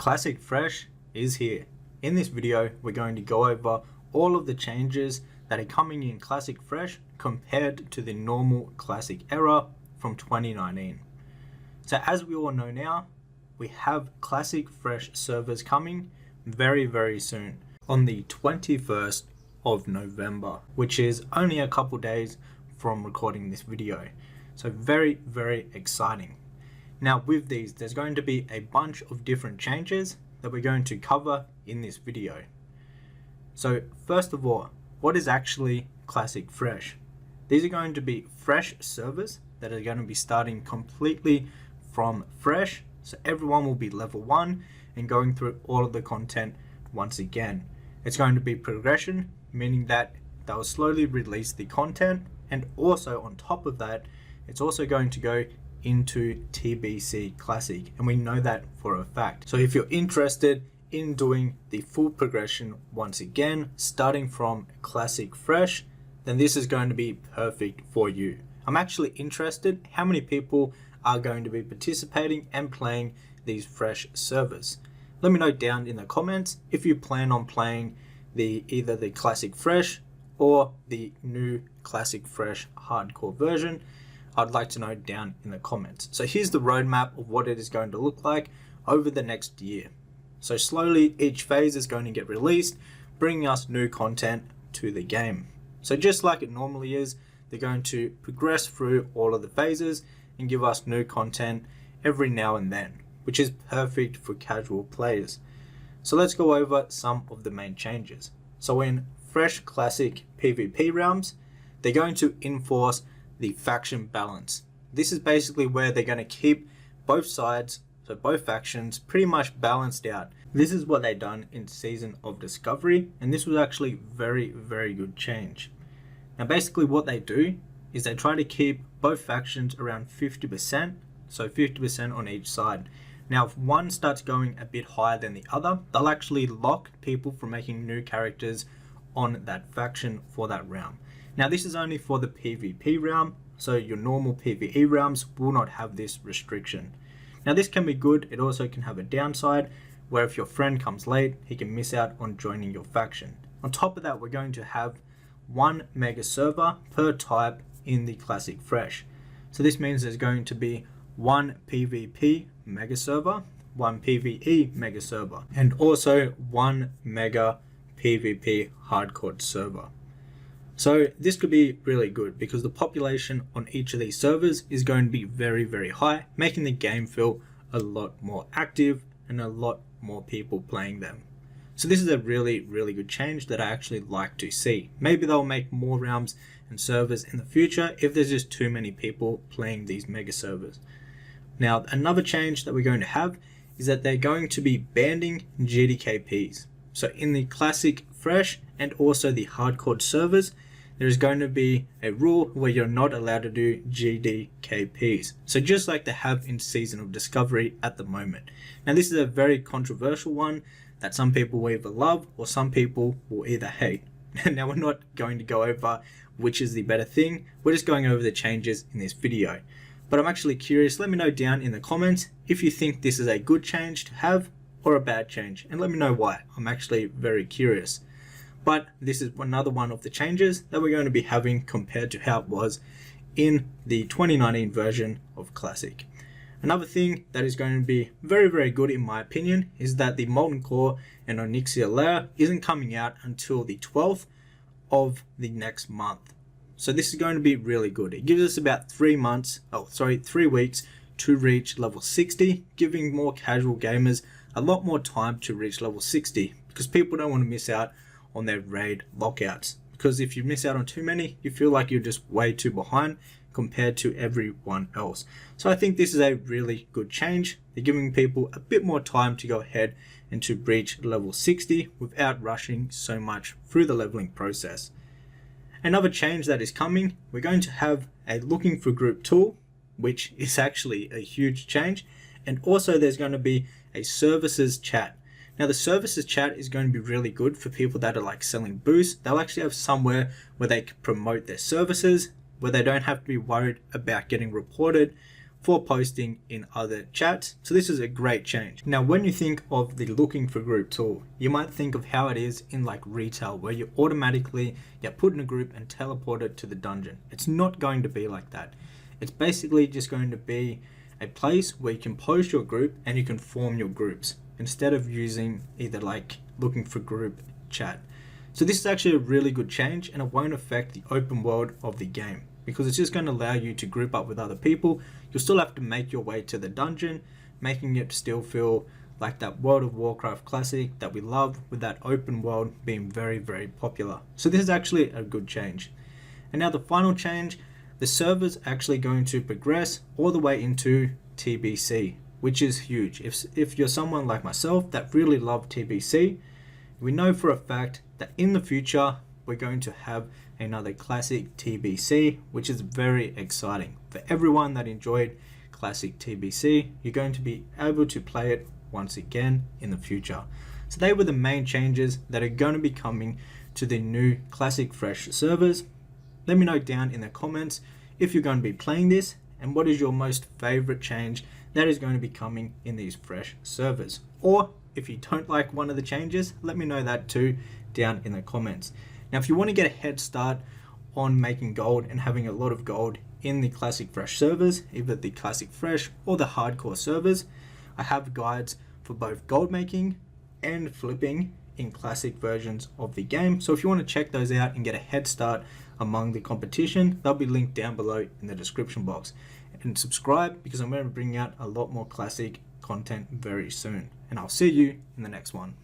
Classic Fresh is here. In this video, we're going to go over all of the changes that are coming in Classic Fresh compared to the normal Classic era from 2019. So as we all know now, we have Classic Fresh servers coming very soon on the 21st of November, which is only a couple days from recording this video. So very exciting. Now with these, there's going to be a bunch of different changes that we're going to cover in this video. So first of all, what is actually Classic Fresh? These are going to be fresh servers that are going to be starting completely from fresh. So everyone will be level 1 and going through all of the content once again. It's going to be progression, meaning that they'll slowly release the content, and also on top of that, it's also going to go into TBC Classic, and we know that for a fact. So if you're interested in doing the full progression once again, starting from Classic Fresh, then this is going to be perfect for you. I'm actually interested how many people are going to be participating and playing these fresh servers. Let me know down in the comments if you plan on playing either the Classic Fresh or the new Classic Fresh hardcore version. I'd like to know down in the comments. So here's the roadmap of what it is going to look like over the next year. So slowly each phase is going to get released, bringing us new content to the game. So just like it normally is, they're going to progress through all of the phases and give us new content every now and then, which is perfect for casual players. So let's go over some of the main changes. So in Fresh Classic PvP realms, they're going to enforce the faction balance. This is basically where they're going to keep both sides, so both factions, pretty much balanced out. This is what they've done in Season of Discovery, and this was actually very good change. Now basically what they do is they try to keep both factions around 50%, so 50% on each side. Now if one starts going a bit higher than the other, they'll actually lock people from making new characters on that faction for that realm. Now this is only for the PvP realm, so your normal PvE realms will not have this restriction. Now this can be good, it also can have a downside, where if your friend comes late, he can miss out on joining your faction. On top of that, we're going to have 1 mega server per type in the Classic Fresh. So this means there's going to be 1 PvP mega server, 1 PvE mega server, and also 1 mega PvP hardcore server. So this could be really good because the population on each of these servers is going to be very high, making the game feel a lot more active and a lot more people playing them. So this is a really good change that I actually like to see. Maybe they'll make more realms and servers in the future if there's just too many people playing these mega servers. Now another change that we're going to have is that they're going to be banning GDKPS. So in the Classic Fresh and also the hardcore servers, there's going to be a rule where you're not allowed to do GDKPS. So just like they have in Season of Discovery at the moment. Now this is a very controversial one that some people will either love or some people will either hate. Now we're not going to go over which is the better thing, we're just going over the changes in this video. But I'm actually curious, let me know down in the comments if you think this is a good change to have or a bad change, and let me know why. I'm actually very curious. But this is another one of the changes that we're going to be having compared to how it was in the 2019 version of Classic. Another thing that is going to be very good in my opinion is that the Molten Core and Onyxia layer isn't coming out until the 12th of the next month. So this is going to be really good. It gives us about 3 weeks to reach level 60, giving more casual gamers a lot more time to reach level 60 because people don't want to miss out on their raid lockouts, because if you miss out on too many, you feel like you're just way too behind compared to everyone else. So I think this is a really good change. They're giving people a bit more time to go ahead and to reach level 60 without rushing so much through the leveling process. Another change that is coming, we're going to have a looking for group tool, which is actually a huge change, and also there's going to be a services chat. Now the services chat is going to be really good for people that are like selling boosts. They'll actually have somewhere where they can promote their services, where they don't have to be worried about getting reported for posting in other chats. So this is a great change. Now, when you think of the looking for group tool, you might think of how it is in like retail, where you automatically get put in a group and teleported to the dungeon. It's not going to be like that. It's basically just going to be a place where you can post your group and you can form your groups instead of using either like looking for group chat. So this is actually a really good change, and it won't affect the open world of the game because it's just going to allow you to group up with other people. You'll still have to make your way to the dungeon, making it still feel like that World of Warcraft classic that we love, with that open world being very, very popular. So this is actually a good change. And now the final change, the server's actually going to progress all the way into TBC, which is huge. If you're someone like myself that really love TBC, we know for a fact that in the future we're going to have another classic TBC, which is very exciting. For everyone that enjoyed classic TBC, you're going to be able to play it once again in the future. So they were the main changes that are going to be coming to the new classic fresh servers. Let me know down in the comments if you're going to be playing this and what is your most favorite change that is going to be coming in these fresh servers. Or if you don't like one of the changes, let me know that too down in the comments. Now, if you want to get a head start on making gold and having a lot of gold in the classic fresh servers, either the classic fresh or the hardcore servers, I have guides for both gold making and flipping in classic versions of the game. So if you want to check those out and get a head start among the competition, they'll be linked down below in the description box. And subscribe, because I'm going to bring out a lot more classic content very soon. And I'll see you in the next one.